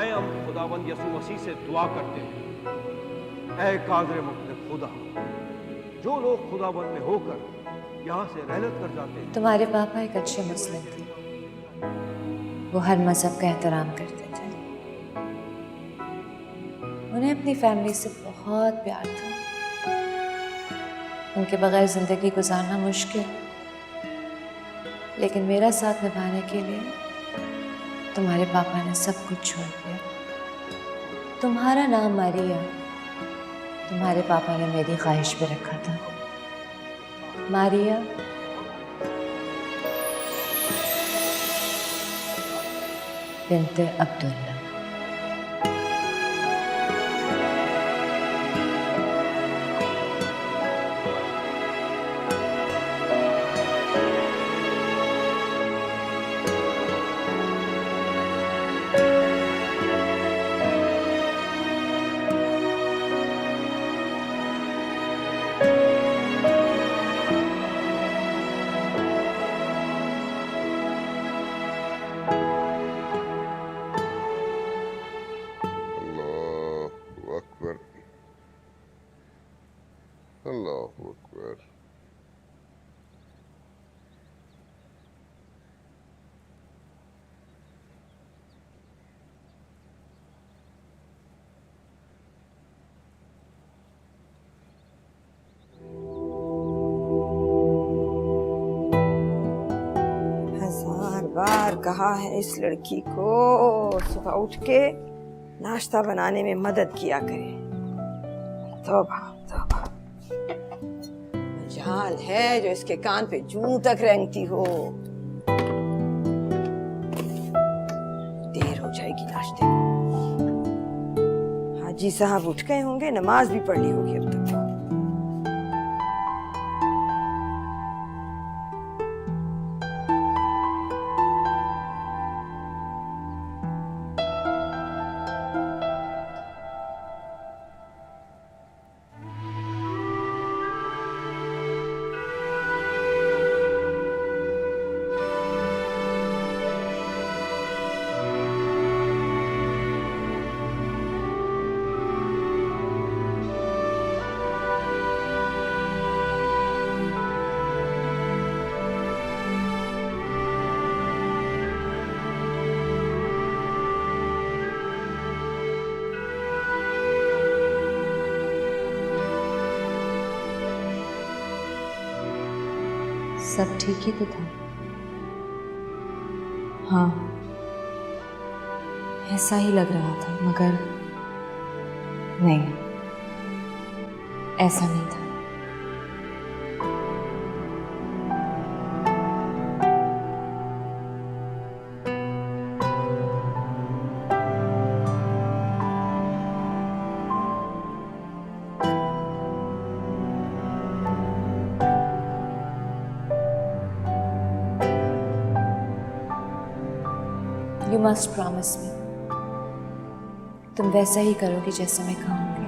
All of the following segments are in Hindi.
आए हम खुदावंद यसू मसीह से दुआ करते हैं, ऐ कादर मुतलक खुदा, जो लोग खुदावंद में होकर यहाँ से रहलत कर जाते हैं। तुम्हारे पापा एक अच्छे मुस्लिम थे, वो हर मजहब का एहतराम करते थे, उन्हें अपनी फैमिली से बहुत प्यार था, उनके बगैर जिंदगी गुजारना मुश्किल, लेकिन मेरा साथ निभाने के लिए तुम्हारे पापा ने सब कुछ छोड़ दिया। तुम्हारा नाम मारिया तुम्हारे पापा ने मेरी ख्वाहिश पे रखा था, मारिया बिन्ते अब्दुल्ला। अल्लाहु अकबर। हजार बार कहा है इस लड़की को सुबह उठ के नाश्ता बनाने में मदद किया करे। तौबा तौबा, मजाल है जो इसके कान पे जूं तक रेंगती हो। देर हो जाएगी नाश्ते को। हाजी साहब उठ गए होंगे, नमाज भी पढ़ ली होगी अब तक। सब ठीक ही तो था। हाँ, ऐसा ही लग रहा था, मगर नहीं, ऐसा नहीं था। You must promise me, तुम वैसा ही करोगी जैसे मैं कहूंगी।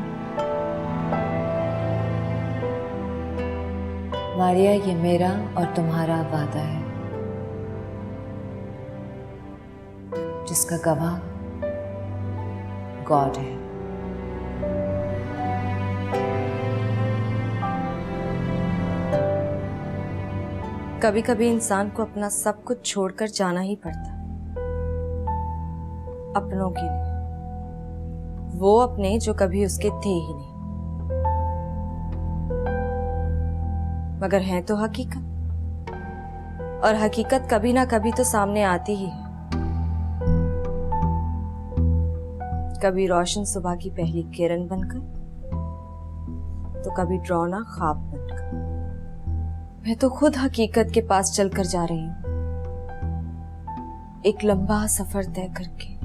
मारिया, ये मेरा और तुम्हारा वादा है, जिसका गवाह गॉड है। कभी कभी इंसान को अपना सब कुछ छोड़कर जाना ही पड़ता, अपनों के लिए, वो अपने जो कभी उसके थे ही नहीं, मगर है तो हकीकत, और हकीकत कभी ना कभी तो सामने आती ही है। कभी रोशन सुबह की पहली किरण बनकर, तो कभी डरावना ख्वाब बनकर। मैं तो खुद हकीकत के पास चलकर जा रही हूं, एक लंबा सफर तय करके,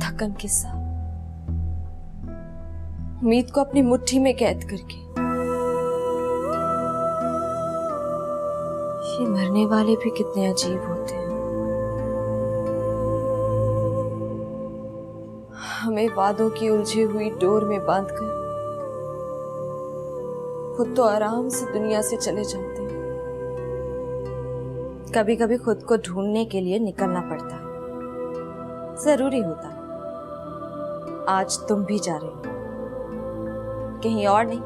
थकन के साथ, उम्मीद को अपनी मुट्ठी में कैद करके। ये मरने वाले भी कितने अजीब होते हैं। हमें वादों की उलझी हुई डोर में बांधकर खुद तो आराम से दुनिया से चले जाते हैं। कभी कभी खुद को ढूंढने के लिए निकलना पड़ता है, जरूरी होता। आज तुम भी जा रहे हो, कहीं और नहीं,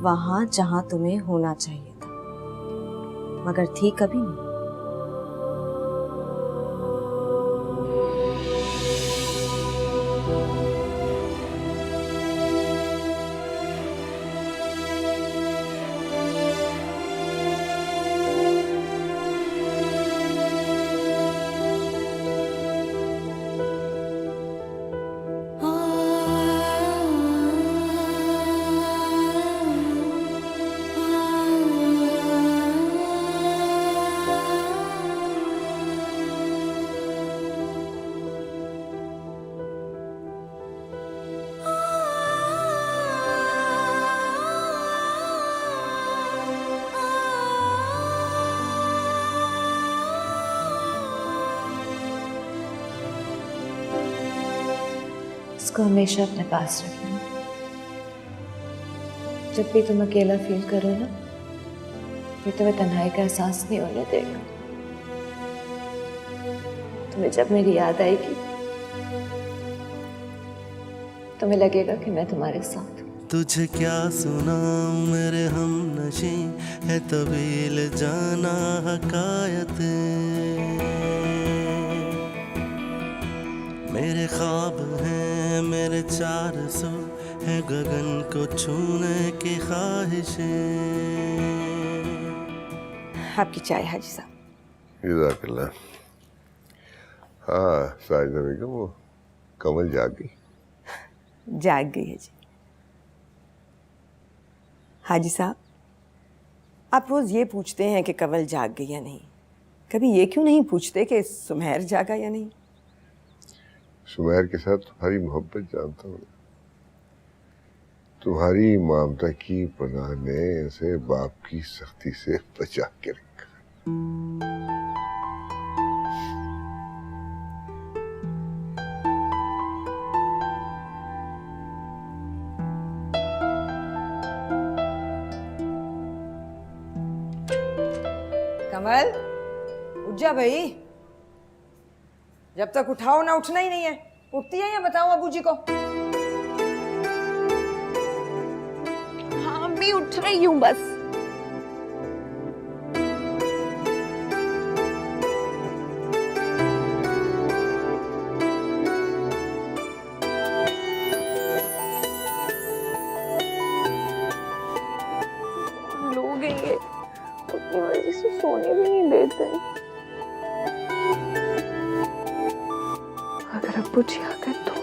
वहां जहां तुम्हें होना चाहिए था, मगर थी कभी नहीं। इसको हमेशा अपने पास रखना। जब भी तुम अकेला फील करो ना, ये तुम्हें तन्हाई का एहसास नहीं होने देगा। तुम्हें जब मेरी याद आएगी, तुम्हें लगेगा कि मैं तुम्हारे साथ हूं। तुझे क्या सुनाऊं मेरे हम नशी है तवील जाना हकायतें, मेरे ख्वाब हैं मेरे 400 है गगन को छूने की ख्वाहिशें। आपकी चाय हाजी साहब। जज़ाकल्लाह। हाँ साजिदा बेगम, वो कमल जाग गई? जाग गई है जी। हाजी साहब, आप रोज ये पूछते हैं कि कमल जाग गई या नहीं, कभी ये क्यों नहीं पूछते कि सुमेर जागा या नहीं? सुमेर के साथ तुम्हारी मोहब्बत जानता हूँ, तुम्हारी ममता की पनाह ने इसे बाप की सख्ती से बचा के रखा। कमल, उठ जा भाई। जब तक उठाओ ना उठना ही नहीं है। उठती है या बताओ अबू जी को? हाँ मैं उठ रही हूँ बस। लोग हैं ये, अपनी वजह से सोने भी नहीं देते। अगर अब्बू जी आ गए तो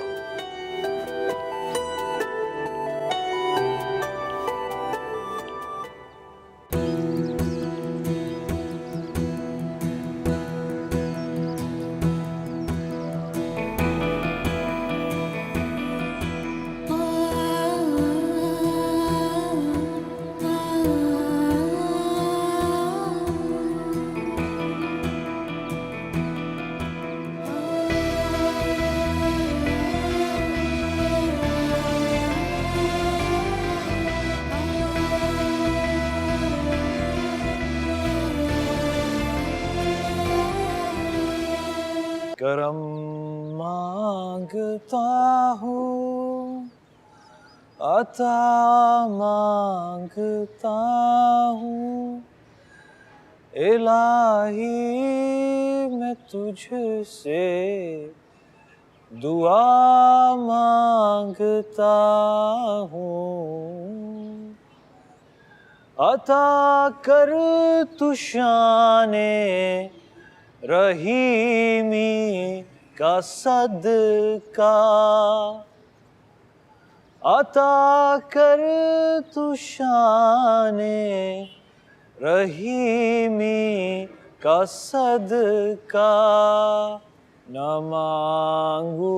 करम मांगता हूँ, अता मांगता हूँ, इलाही मैं तुझसे दुआ मांगता हूँ। अता कर तू शाने रहीमी का सदका, अता कर तू शाने रहीमी का सदका। न मांगूंगा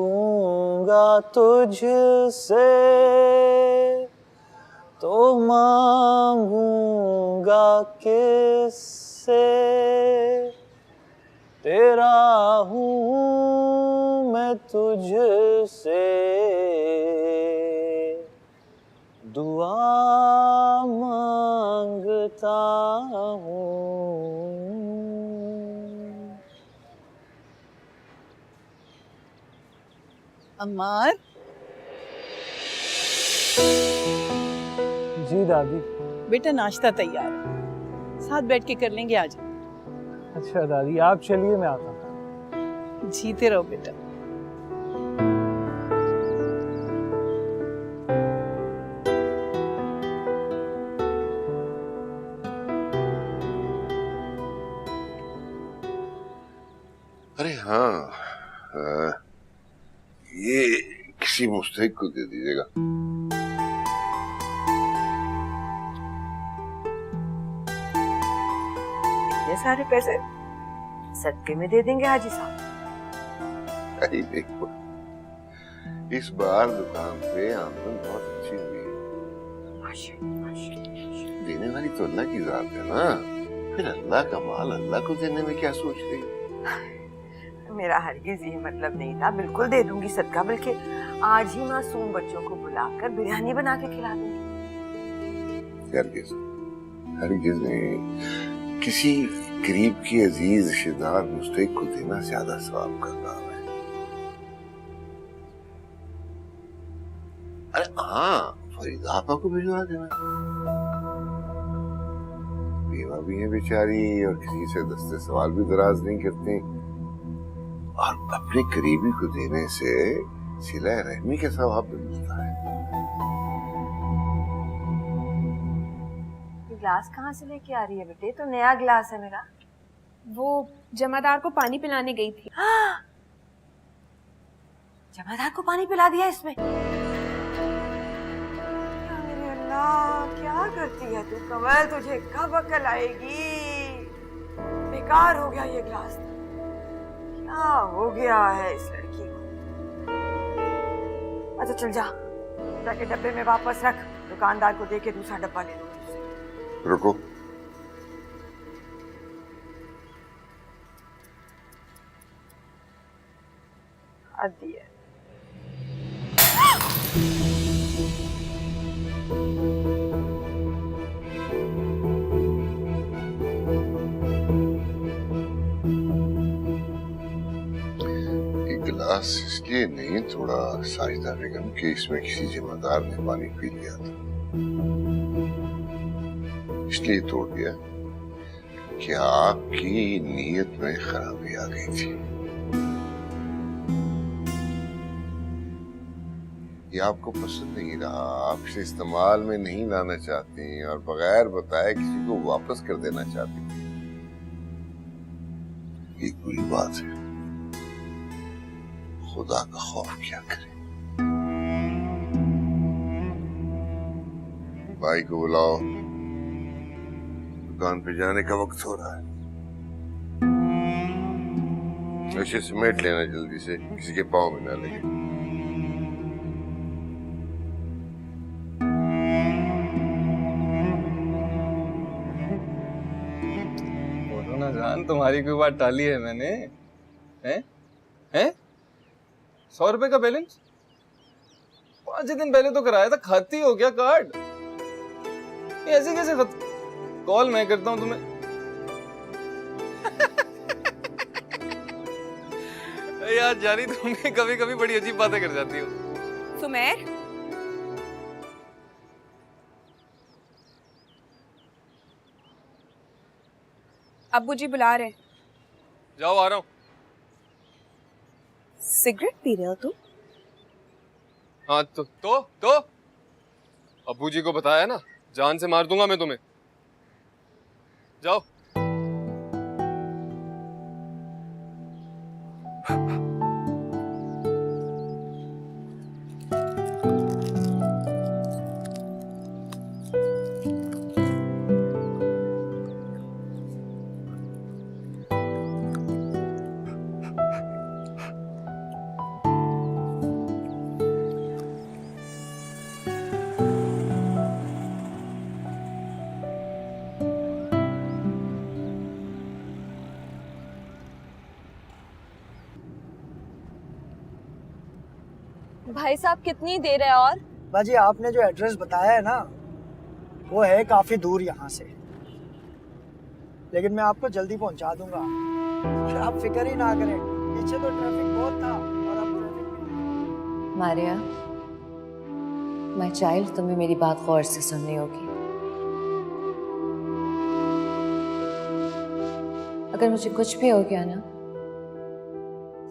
तुझसे तो मांगूंगा किससे, तेरा हूँ मैं तुझसे दुआ मांगता हूँ। अम्मार। जी दादी। बेटा नाश्ता तैयार है, साथ बैठ के कर लेंगे आज। अच्छा दादी, आप चलिए, मैं आता हूँ। जीते रहो बेटा। अरे हाँ, ये किसी मुस्तहिक को दे दीजिएगा। ये सारे पैसे सदके में दे देंगे हाजी साहब। अरे देखो, इस बार दुकान पे आमदन बहुत अच्छी हुई है। देने वाली तो अल्लाह की जात है ना, फिर अल्लाह का माल अल्लाह को देने में क्या सोच रही है? मेरा हरगिज ये मतलब नहीं था, बिल्कुल दे दूंगी सदका, बल्कि आज ही मासूम बच्चों को बुलाकर बिरयानी बना के खिला दूंगी। हरगिज हरगिज नहीं, किसी करीब की अजीज रिश्तेदार मुस्तहिक को देना ज्यादा सवाब का काम है। अरे हाँ, फरीदा आपा को भिजवा देना, बीमा भी है बेचारी और किसी से दस्ते सवाल भी दराज नहीं करते, और अपने करीबी को देने से सिला रहमी का सवाब भी मिलता है। ग्लास कहाँ से लेके आ रही है बेटे? तो नया ग्लास है मेरा। वो जमादार को पानी पिलाने गई थी। हाँ, जमादार को पानी पिला दिया इसमें। अरे अल्लाह, क्या करती है तू कमल? तुझे कब अकल आएगी? बेकार हो गया ये ग्लास। क्या हो गया है इस लड़की को? अच्छा चल जा, जाके डब्बे में वापस रख, दुकानदार को दे के दूसरा डब्बा ले लो। रुको, आदि है। ये गिलास इसलिए नहीं थोड़ा साजिदा बेगम कि इसमें किसी जिम्मेदार ने पानी पी लिया था, इसलिए तोड़ दिया कि आपकी नीयत में खराबी आ गई थी। ये आपको पसंद नहीं रहा, आप इसे इस्तेमाल में नहीं लाना चाहती और बगैर बताए किसी को वापस कर देना चाहती थी। ये बुरी बात है, खुदा का खौफ क्या करे। भाई को बुलाओ, दुकान पे जाने का वक्त हो रहा है। ऐसे समेट लेना जल्दी से, किसी के पाँव में ना लगे। बोलो ना जान, तुम्हारी कोई बात टाली है मैंने? हैं 100 रुपए का बैलेंस 5 दिन पहले तो कराया था, खाती हो क्या कार्ड? ये ऐसे कैसे कॉल मैं करता हूँ तुम्हें। यार जानी, तुम भी कभी कभी बड़ी अजीब बातें कर जाती हो। सुमेर, अब्बू जी बुला रहे हैं। जाओ, आ रहा हूँ। सिगरेट पी रहे हो तुम? हाँ तो अब्बू जी को बताया ना, जान से मार दूंगा मैं तुम्हें। जाओ। भाई साहब कितनी देर है? और बाजी, आपने जो एड्रेस बताया है ना, वो है काफी दूर यहाँ से, लेकिन मैं आपको जल्दी पहुँचा दूंगा। आप फिक्र ही ना करें, पीछे तो ट्रैफिक बहुत था और अब ट्रैफिक भी नहीं। मारिया, माय चाइल्ड, तुम्हें मेरी बात गौर से सुननी होगी। अगर मुझे कुछ भी हो गया ना,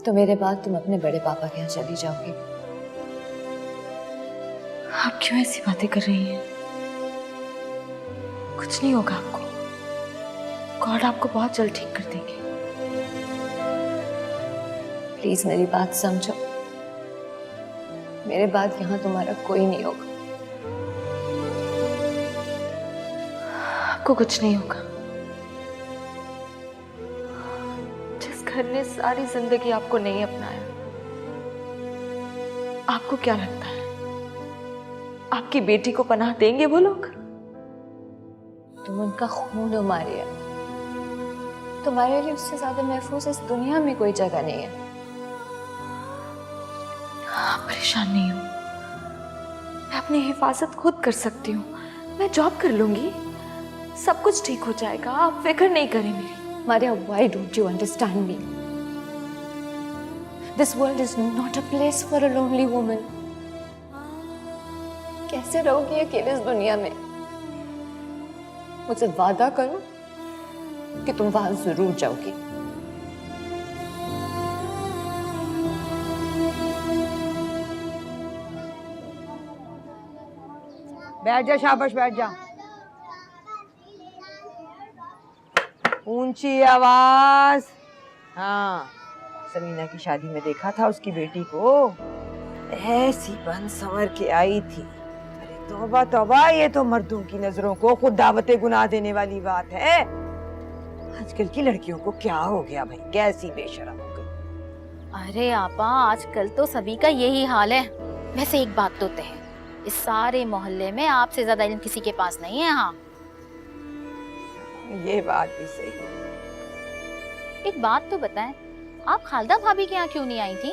तो मेरे बाद तुम अपने बड़े पापा के यहाँ चली जाओगी। आप क्यों ऐसी बातें कर रही हैं? कुछ नहीं होगा आपको। गॉड आपको बहुत जल्द ठीक कर देंगे। प्लीज मेरी बात समझो। मेरे बाद यहाँ तुम्हारा कोई नहीं होगा। आपको कुछ नहीं होगा। जिस घर ने सारी जिंदगी आपको नहीं अपनाया, आपको क्या लगता है आपकी बेटी को पनाह देंगे वो लोग? तुम उनका खून हो मारिया। तुम्हारे लिए उससे ज्यादा महफूज इस दुनिया में कोई जगह नहीं है। आप परेशान नहीं हो। मैं अपनी हिफाजत खुद कर सकती हूँ। मैं जॉब कर लूंगी, सब कुछ ठीक हो जाएगा। आप फिक्र नहीं करें मेरी। Maria, why don't you understand me? This world is not a place for a lonely woman. कैसे रहोगी अकेले इस दुनिया में? मुझसे वादा करो कि तुम वहां जरूर जाओगी। बैठ जा, शाबाश, बैठ जा। ऊंची आवाज। हाँ, समीना की शादी में देखा था उसकी बेटी को, ऐसी बन संवर के आई थी। अरे तौबा तौबा, ये तो मर्दों की नजरों को खुद दावते गुनाह देने वाली बात है। आजकल की लड़कियों को क्या हो गया भाई, कैसी बेशरम हो गई। अरे आपा, आजकल तो सभी का यही हाल है। वैसे एक बात तो तय है, इस सारे मोहल्ले में आपसे ज्यादा इल्म किसी के पास नहीं है। हाँ, ये बात भी सही है। एक बात तो बताएं, आप खालदा भाभी के यहाँ क्यों नहीं आई थी?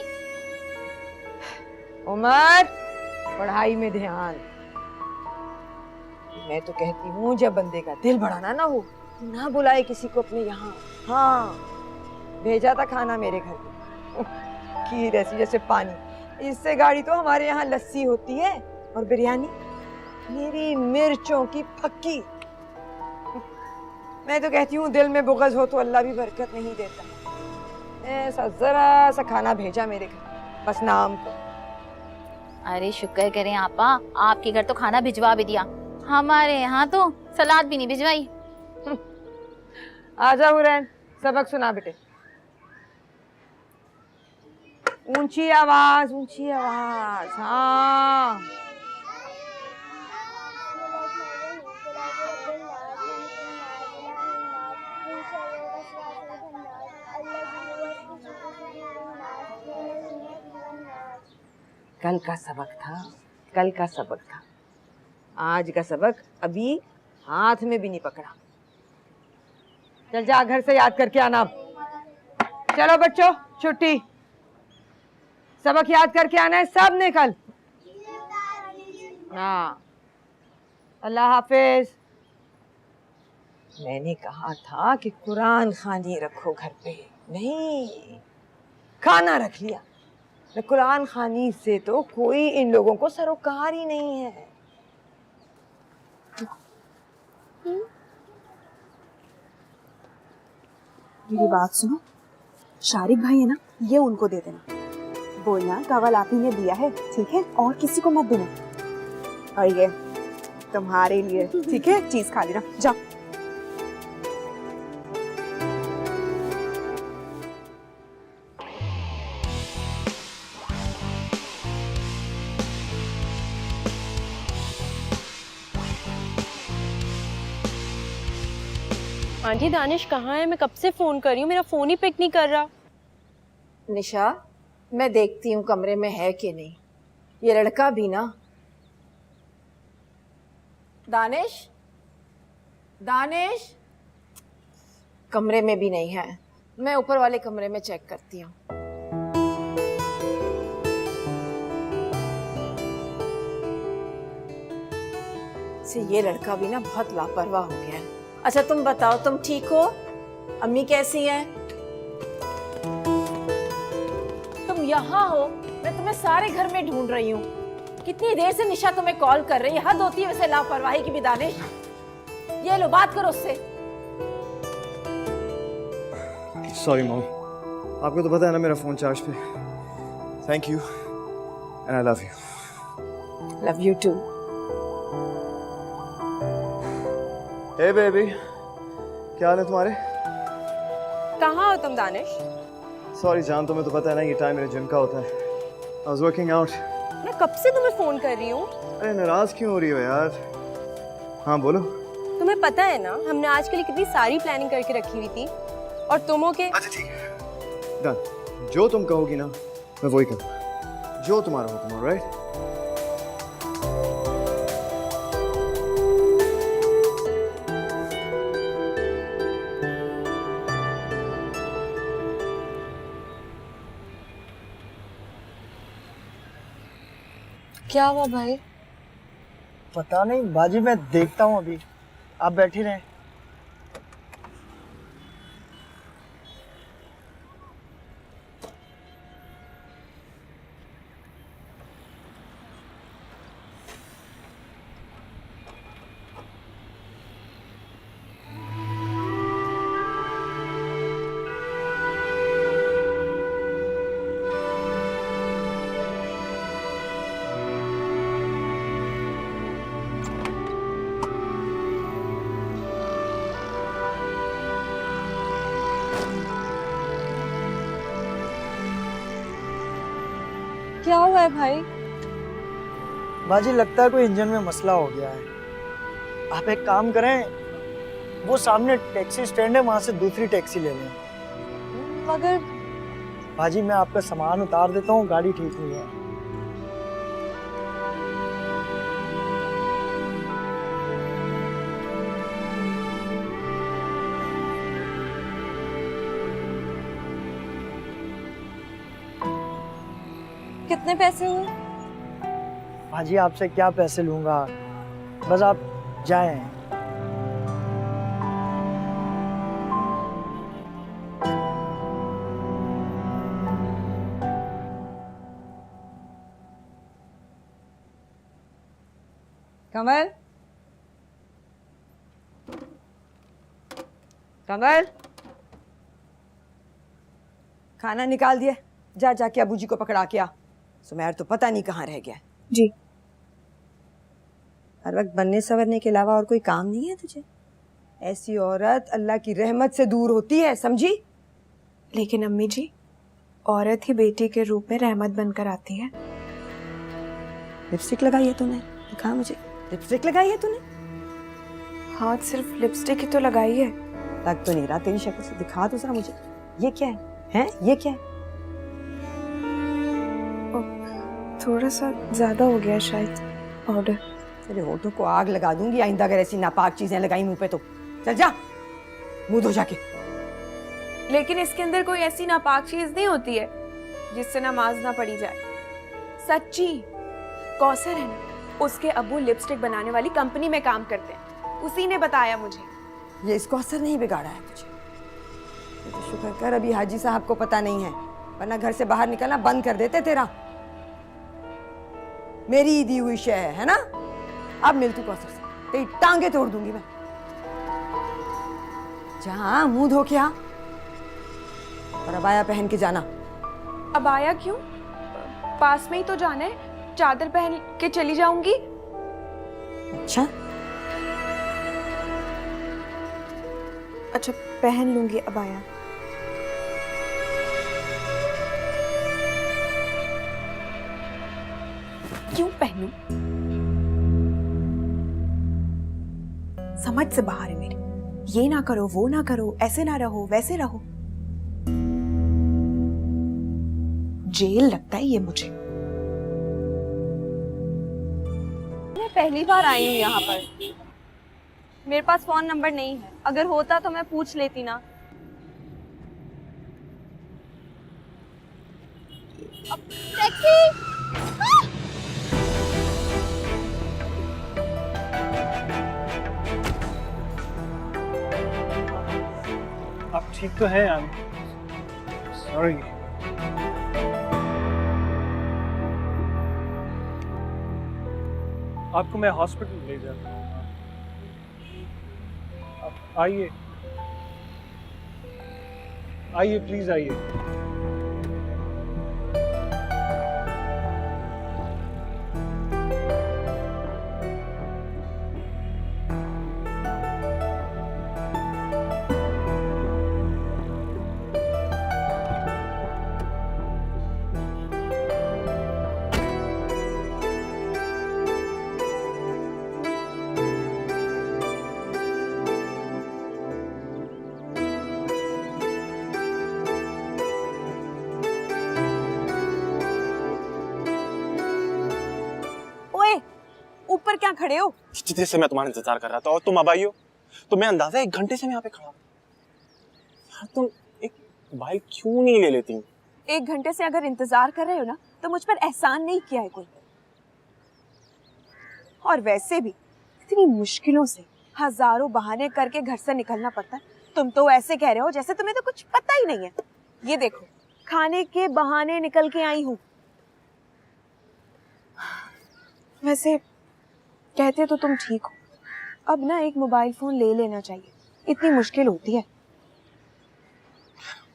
उमर, पढ़ाई में ध्यान। मैं तो कहती हूँ जब बंदे का दिल बढ़ाना ना हो, ना बुलाए किसी को अपने यहाँ। हाँ, भेजा था खाना मेरे घर पे, खीर ऐसी जैसे पानी। इससे गाड़ी तो हमारे यहाँ लस्सी होती है, और बिरयानी मेरी मिर्चों की पक्की। मैं तो कहती हूँ दिल में बुग़्ज़ हो तो अल्लाह भी बरकत नहीं देता। ऐसा जरा सा खाना भेजा मेरे घर, बस नाम को। अरे शुक्र करें आपा, आपके घर तो खाना भिजवा भी दिया, हमारे यहाँ तो सलाद भी नहीं भिजवाई। आजा हुरैन, सबक सुना बेटे। ऊंची आवाज, ऊंची आवाज। हाँ, कल का सबक था, कल का सबक था। आज का सबक अभी हाथ में भी नहीं पकड़ा। चल जा, घर से याद करके आना। चलो बच्चों, छुट्टी। सबक याद करके आना है सब ने कल। हाँ, अल्लाह हाफिज। मैंने कहा था कि कुरान खानी रखो घर पे, नहीं खाना रख लिया। कुरान खानी से तो कोई इन लोगों को सरोकार ही नहीं है। मेरी बात सुनो, शारिक भाई है ना, ये उनको दे देना। बोलना कावल आप ही ने दिया है, ठीक है? और किसी को मत देना। और ये तुम्हारे लिए, ठीक है? चीज खा लेना, जाओ। आंटी, दानिश कहाँ है? मैं कब से फोन कर रही हूँ, मेरा फोन ही पिक नहीं कर रहा। निशा, मैं देखती हूँ कमरे में है कि नहीं। ये लड़का भी ना। दानिश, दानिश कमरे में भी नहीं है। मैं ऊपर वाले कमरे में चेक करती हूँ। ये लड़का भी ना बहुत लापरवाह हो गया है। अच्छा तुम बताओ, तुम ठीक हो? अम्मी कैसी हैं? तुम यहाँ हो, मैं तुम्हें सारे घर में ढूंढ रही हूँ। कितनी देर से निशा तुम्हें कॉल कर रही है, हद होती है वैसे लापरवाही की भी दानिश। ये लो बात करो उससे। सॉरी मॉम, आपको तो पता है ना मेरा फोन चार्ज पे। Thank you and I love you. Love you too. Hey baby, क्या हाल है तुम्हारे? कहाँ हो तुम दानिश? सॉरी जान, तुम्हें तो पता है ना ये टाइम मेरे जिम का होता है। I was working out. मैं कब से तुम्हें फोन कर रही हूँ। अरे नाराज क्यों हो रही हो यार? हाँ बोलो। तुम्हें पता है ना हमने आज के लिए कितनी सारी प्लानिंग करके रखी हुई थी, और तुम हो के। अच्छा ठीक है डन, जो तुम कहोगी ना मैं वही करूँगा, जो तुम्हारा हुक्म। ऑलराइट? क्या हुआ भाई? पता नहीं बाजी, मैं देखता हूँ अभी, आप बैठे रहें। क्या हुआ है भाई? बाजी लगता है कोई इंजन में मसला हो गया है। आप एक काम करें, वो सामने टैक्सी स्टैंड है, वहां से दूसरी टैक्सी ले लें। मगर बाजी मैं आपका सामान उतार देता हूँ, गाड़ी ठीक नहीं है। कितने पैसे हुए? बाजी आपसे क्या पैसे लूंगा, बस आप जाएं। कमल, कमल, खाना निकाल दिया, जा जाके अबू जी को पकड़ा के आ। सुमेर तो पता नहीं कहाँ रह गया। जी। हर वक्त बनने संवरने के अलावा और कोई काम नहीं है तुझे? ऐसी औरत अल्लाह की रहमत से दूर होती है, समझी? लेकिन अम्मी जी, औरत ही बेटी के रूप में रहमत बनकर आती है। लिपस्टिक लगाई है तूने? दिखा मुझे, लिपस्टिक लगाई है तूने? हाँ, सिर्फ लिपस्टिक ही तो लगाई है। लग तो नहीं रहा तेरी शक्ल से, दिखा तो जरा मुझे। ये क्या है? हैं? ये क्या है? थोड़ा सा ज्यादा हो गया शायद पाउडर। तेरे होठों को आग लगा दूंगी आइंदा अगर ऐसी नापाक चीजें लगाई मुंह पे तो। चल जा, मुंह धो जाके। लेकिन इसके अंदर कोई ऐसी नापाक चीज नहीं होती है जिससे नमाज ना पढ़ी जाए। सच्ची, कौसर है ना, उसके अब्बू लिपस्टिक बनाने वाली कंपनी में काम करते हैं, उसी ने बताया मुझे। ये इसको असर नहीं बिगाड़ा है तुझे? तो शुक्र कर अभी हाजी साहब को पता नहीं है, वरना घर से बाहर निकलना बंद कर देते तेरा। मेरी दी हुई शय है ना? अब मिल तू कौसर से, तेरी टांगे तोड़ दूंगी मैं। जहाँ मुंह धो के आ और अबाया पहन के जाना। अबाया क्यों? पास में ही तो जाना है, चादर पहन के चली जाऊंगी। अच्छा अच्छा, पहन लूंगी अबाया। क्यों पहनूं? समझ से बाहर है मेरी। ये ना करो, वो ना करो, ऐसे ना रहो, वैसे रहो। जेल लगता है ये मुझे। मैं पहली बार आई हूँ यहाँ पर, मेरे पास फोन नंबर नहीं है। अगर होता तो मैं पूछ लेती ना। टैक्सी! आप ठीक तो हैं? सॉरी। आपको मैं हॉस्पिटल ले जाता हूँ। आप आइए आइए, प्लीज आइए। ऊपर क्या खड़े हो? कितनी देर से मैं तुम्हारा इंतजार कर रहा था और तुम अब आई हो। तुम्हें अंदाजा 1 घंटे से मैं यहाँ पे खड़ा हूँ। यार तुम एक बाइक क्यों नहीं ले लेती? 1 घंटे से अगर इंतजार कर रहे हो ना तो मुझ पर एहसान नहीं किया है कोई। और वैसे भी इतनी मुश्किलों से हजारों बहाने करके घर से निकलना पड़ता है। तुम तो ऐसे कह रहे हो जैसे तुम्हें तो कुछ पता ही नहीं है। ये देखो, खाने के बहाने निकल के आई हूँ। वैसे कहते तो तुम ठीक हो। अब ना एक मोबाइल फोन ले लेना चाहिए, इतनी मुश्किल होती है।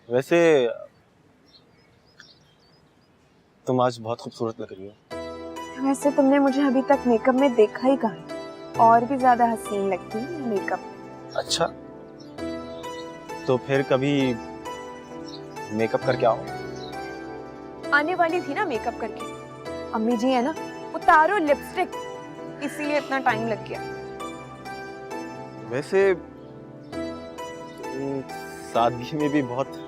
वैसे तुम आज बहुत खूबसूरत लग रही हो। वैसे तुमने मुझे अभी तक मेकअप में देखा ही कहाँ है? और भी ज्यादा हसीन लगती है मेकअप। अच्छा, तो फिर कभी मेकअप करके आओ। आने वाली थी ना मेकअप करके। अम्मी जी है ना, उतारो लिपस्टिक, इसीलिए इतना टाइम लग गया। वैसे शादी में भी बहुत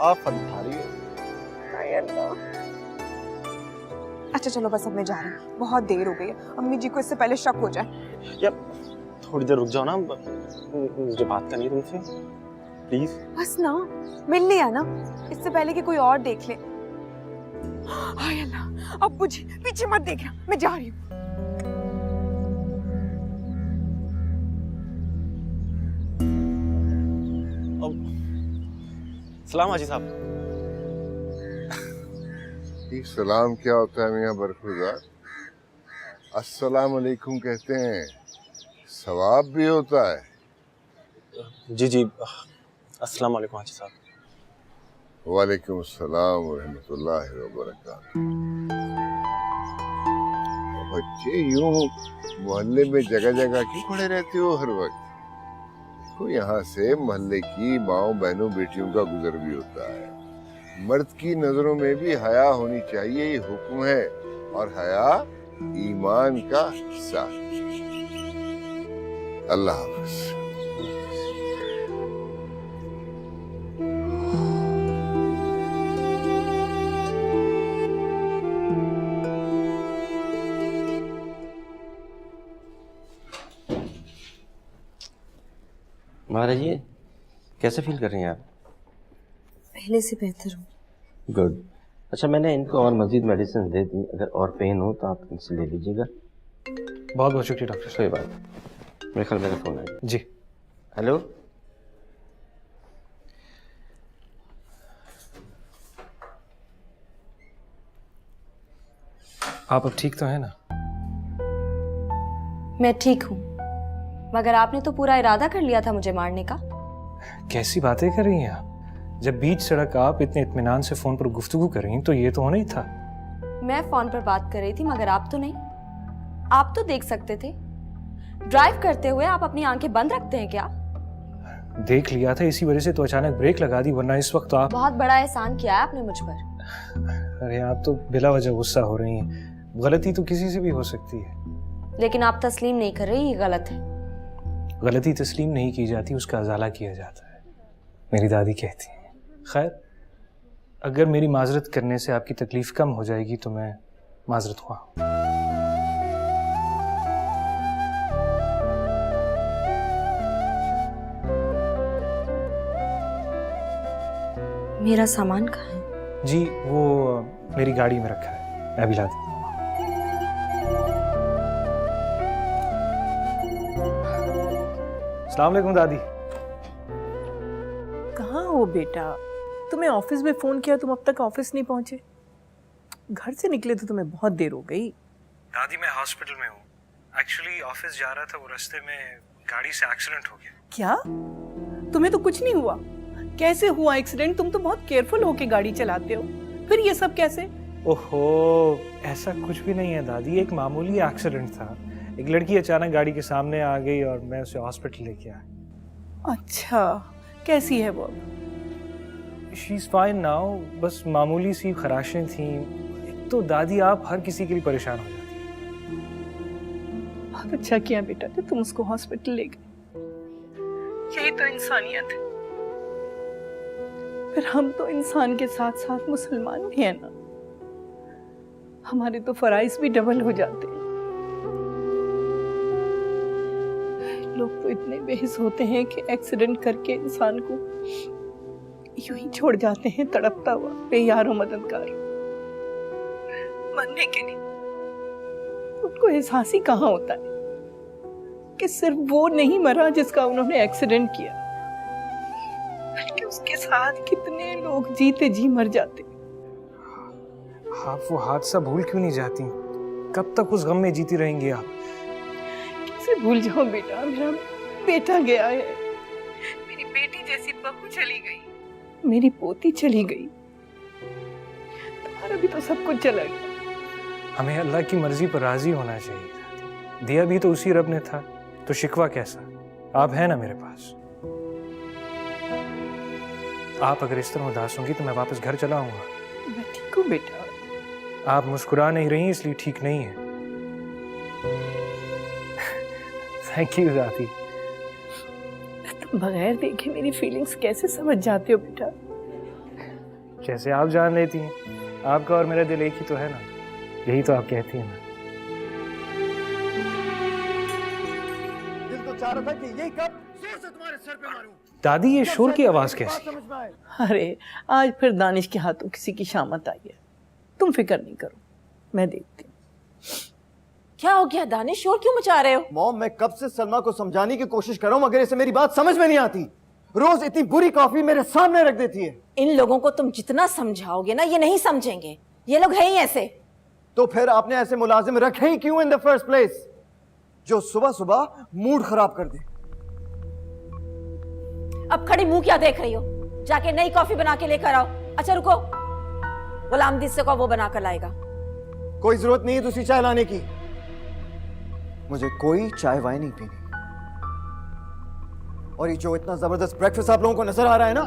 आफत भारी है। अच्छा चलो बस, अब मैं जा रही हूँ, बहुत देर हो गई है। अम्मी जी को इससे पहले शक हो जाए। यार थोड़ी देर रुक जाओ ना, मुझे बात करनी है तुमसे, प्लीज। बस ना, मिल लिया ना, इससे पहले कि कोई और देख ले। हाय अल्लाह, अब मुझे पीछे मत देखना, मैं जा रही हूँ। सलाम हाजी साहब। ये सलाम क्या होता है मियां बरखुरदार? अस्सलाम अलैकुम कहते हैं, सवाब भी होता है। जी जी, अस्सलाम वालेकुम हाजी साहब। वालेकुम अस्सलाम व रहमतुल्लाहि व बरकातहू। बच्चे यूं मोहल्ले में जगह जगह क्यों खड़े रहते हो हर वक्त? देखो यहाँ से मोहल्ले की माओ बहनों बेटियों का गुजर भी होता है। मर्द की नजरों में भी हया होनी चाहिए, ये हुक्म है, और हया ईमान का हिस्सा। अल्लाह हाफ़िज़। महाराज जी, कैसे फील कर रही हैं आप? पहले से बेहतर हूँ। गुड। अच्छा, मैंने इनको और मजीद मेडिसिन दे दी, अगर और पेन हो तो आप इनसे ले लीजिएगा। बहुत बहुत शुक्रिया डॉक्टर। कोई बात नहीं, मेरे ख्याल मेरा फ़ोन है जी। हेलो, आप अब ठीक तो हैं ना? मैं ठीक हूँ, मगर आपने तो पूरा इरादा कर लिया था मुझे मारने का। कैसी बातें कर रही हैं आप? जब बीच सड़क आप इतने इत्मीनान से फोन पर गुफ्तगू कर रही हैं तो ये तो होना ही था। मैं फोन पर बात कर रही थी, मगर आप तो नहीं। आप तो देख सकते थे। ड्राइव करते हुए आप अपनी आंखें बंद रखते हैं क्या? देख लिया था, इसी वजह से तो अचानक ब्रेक लगा दी, वरना इस वक्त तो आप। बहुत बड़ा एहसान किया है आपने मुझ पर। अरे आप तो बिला वजह गुस्सा हो रही हैं। गलती तो किसी से भी हो सकती है। लेकिन आप तस्लीम नहीं कर रही, ये गलत है। गलती तस्लीम नहीं की जाती, उसका अजाला किया जाता है, मेरी दादी कहती है। खैर, अगर मेरी माजरत करने से आपकी तकलीफ कम हो जाएगी तो मैं माजरत ख्वाह हूं। मेरा सामान कहाँ है? जी, वो मेरी गाड़ी में रखा है, मैं अभी ला देता हूं। अस्सलाम वालेकुम दादी। कहाँ हो बेटा? तुम्हें ऑफिस में फोन किया, तुम अब तक ऑफिस नहीं पहुंचे। घर से निकले तो तुम्हें बहुत देर हो गई। दादी, मैं हॉस्पिटल में हूँ, एक्चुअली ऑफिस जा रहा था, वो रास्ते में गाड़ी से एक्सीडेंट हो गया। क्या? तुम्हें तो कुछ नहीं हुआ? कैसे हुआ एक्सीडेंट? तुम तो बहुत केयरफुल होके गाड़ी चलाते हो, फिर ये सब कैसे? ओहो, ऐसा कुछ भी नहीं है दादी, एक मामूली एक्सीडेंट था। एक लड़की अचानक गाड़ी के सामने आ गई और मैं उसे हॉस्पिटल लेके आया। अच्छा, कैसी है वो? शी इज फाइन नाउ, बस मामूली सी खराशें थीं। एक तो दादी आप हर किसी के लिए परेशान हो जाती हैं। बहुत अच्छा किया बेटा कि तुम उसको हॉस्पिटल ले गए, यही तो इंसानियत है। फिर हम तो इंसान के साथ साथ मुसलमान भी हैं ना, हमारे तो फराइज भी डबल हो जाते हैं। लोग तो इतने बेहिस होते हैं कि एक्सीडेंट करके इंसान को यूं ही छोड़ जाते हैं तड़पता हुआ, बेयारो मददगार, मरने के लिए। उनको एहसास ही कहाँ होता है कि सिर्फ वो नहीं मरा जिसका उन्होंने एक्सीडेंट किया, बल्कि उसके साथ कितने लोग जीते जी मर जाते। आप वो हादसा भूल क्यों नहीं जाती? कब तक उस गम में जीती रहेंगी आप? कैसे भूल जाओ बेटा, मेरा बेटा गया है, मेरी बेटी जैसी बहू चली गई, मेरी पोती चली गई, तुम्हारा भी तो सब कुछ चला गया। हमें अल्लाह की मर्जी पर राजी होना चाहिए। दिया भी तो उसी रब ने था, तो शिकवा कैसा? आप हैं ना मेरे पास। आप अगर इस तरह उदास होंगी तो मैं वापस घर चला आऊंगा। मैं ठीक हूँ बेटा। आप मुस्कुरा नहीं रही इसलिए ठीक नहीं है। थैंक यू दादी। तुम बगैर देखे मेरी फीलिंग्स कैसे समझ जाते हो बेटा? जैसे आप जान लेती हैं, आपका और मेरा दिल एक ही तो है ना, यही तो आप कहती हैं ना। दिल तो चाह रहा था कि यही कब जोर से तुम्हारे सर पे मारूं। दादी ये शोर की आवाज कैसी? अरे आज फिर दानिश के हाथों किसी की शामत आई है, तुम फिक्र नहीं करो, मैं देखती हूँ। क्या हो गया दानिश, शोर क्यों मचा रहे हो? मॉम, मैं कब से सलमा को समझाने की कोशिश कर रहा हूँ मगर इसे मेरी बात समझ में नहीं आती। रोज इतनी बुरी कॉफी मेरे सामने रख देती है। इन लोगों को तुम जितना समझाओगे ना, ये नहीं समझेंगे, ये लोग हैं ही ऐसे। तो फिर आपने ऐसे मुलाजिम रखे ही क्यों इन द फर्स्ट प्लेस, जो सुबह सुबह मूड खराब कर दे? अब खड़ी मुंह क्या देख रही हो? जाके नई कॉफी बना के लेकर आओ। अच्छा रुको, गुलामदीद से को वो बना कर लाएगा। कोई जरूरत नहीं है दूसरी चाय लाने की, मुझे कोई चाय वाय नहीं पीनी। और ये जो इतना जबरदस्त ब्रेकफास्ट आप लोगों को नजर आ रहा है ना,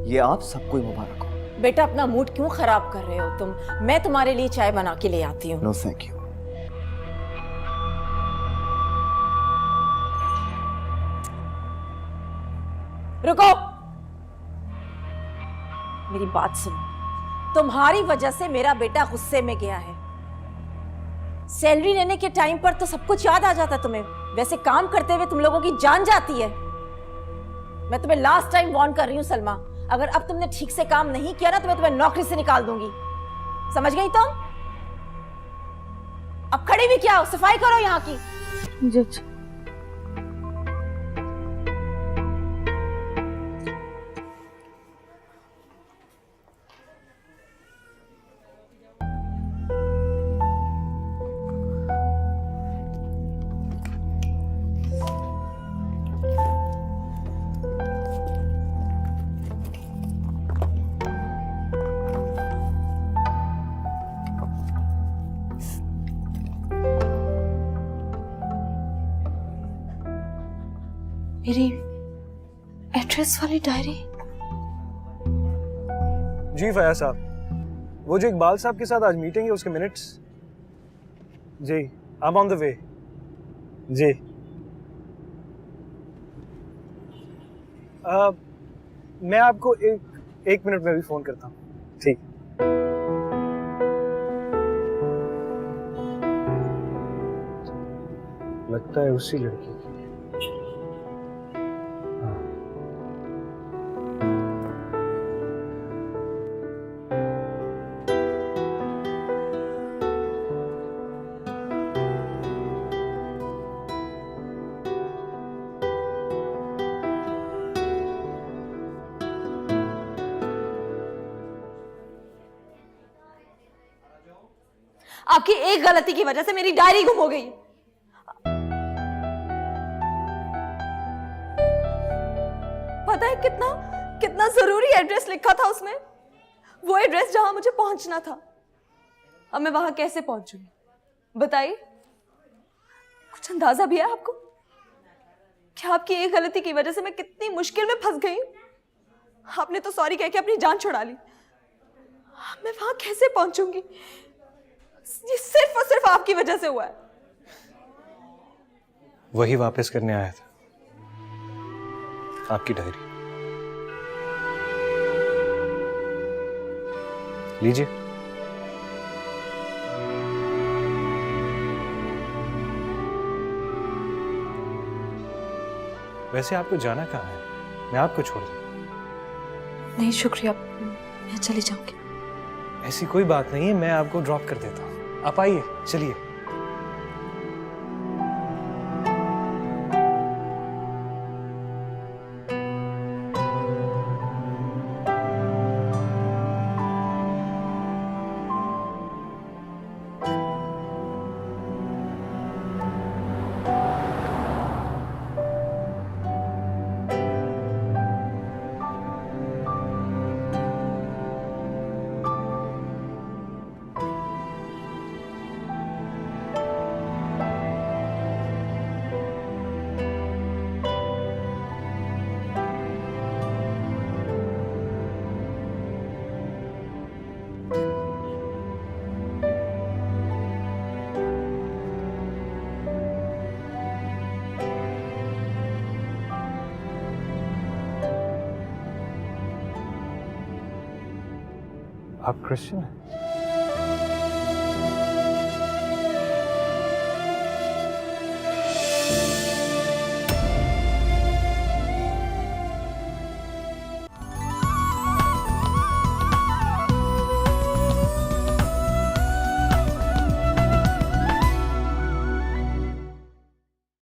ये आप सबको ही मुबारक हो। बेटा अपना मूड क्यों खराब कर रहे हो तुम? मैं तुम्हारे लिए चाय बना के ले आती हूँ। No thank you. रुको, मेरी बात सुनो। तुम्हारी वजह से मेरा बेटा गुस्से में गया है। सैलरी लेने के टाइम पर तो सब कुछ याद आ जाता तुम्हें, वैसे काम करते हुए तुम लोगों की जान जाती है। मैं तुम्हें लास्ट टाइम वार्न कर रही हूँ सलमा, अगर अब तुमने ठीक से काम नहीं किया ना तो मैं तुम्हें नौकरी से निकाल दूंगी, समझ गई तुम? अब खड़ी भी क्या हो, सफाई करो यहाँ की। जी। मेरी एड्रेस वाली डायरी। जी फयाज साहब, वो जो इकबाल साहब के साथ आज मीटिंग है उसके मिनट्स। जी, I am on the way. जी मैं आपको एक मिनट में भी फोन करता हूँ। ठीक। लगता है उसी लड़की। आपकी एक गलती की वजह से मेरी डायरी गुम हो गई। पता है कितना कितना जरूरी एड्रेस लिखा था उसमें, वो एड्रेस जहां मुझे पहुंचना था। अब मैं वहां कैसे पहुंचूंगी बताइए? कुछ अंदाजा भी है आपको? क्या आपकी एक गलती की वजह से मैं कितनी मुश्किल में फंस गई? आपने तो सॉरी कह के अपनी जान छुड़ा ली। मैं वहां कैसे पहुंचूंगी? ये सिर्फ और सिर्फ आपकी वजह से हुआ है। वही वापस करने आया था, आपकी डायरी। लीजिए। वैसे आपको जाना कहाँ है? मैं आपको छोड़ दूं। नहीं शुक्रिया, मैं चली जाऊंगी। ऐसी कोई बात नहीं है, मैं आपको ड्रॉप कर देता हूँ। आप आइए, चलिए। आप क्रिश्चियन हैं?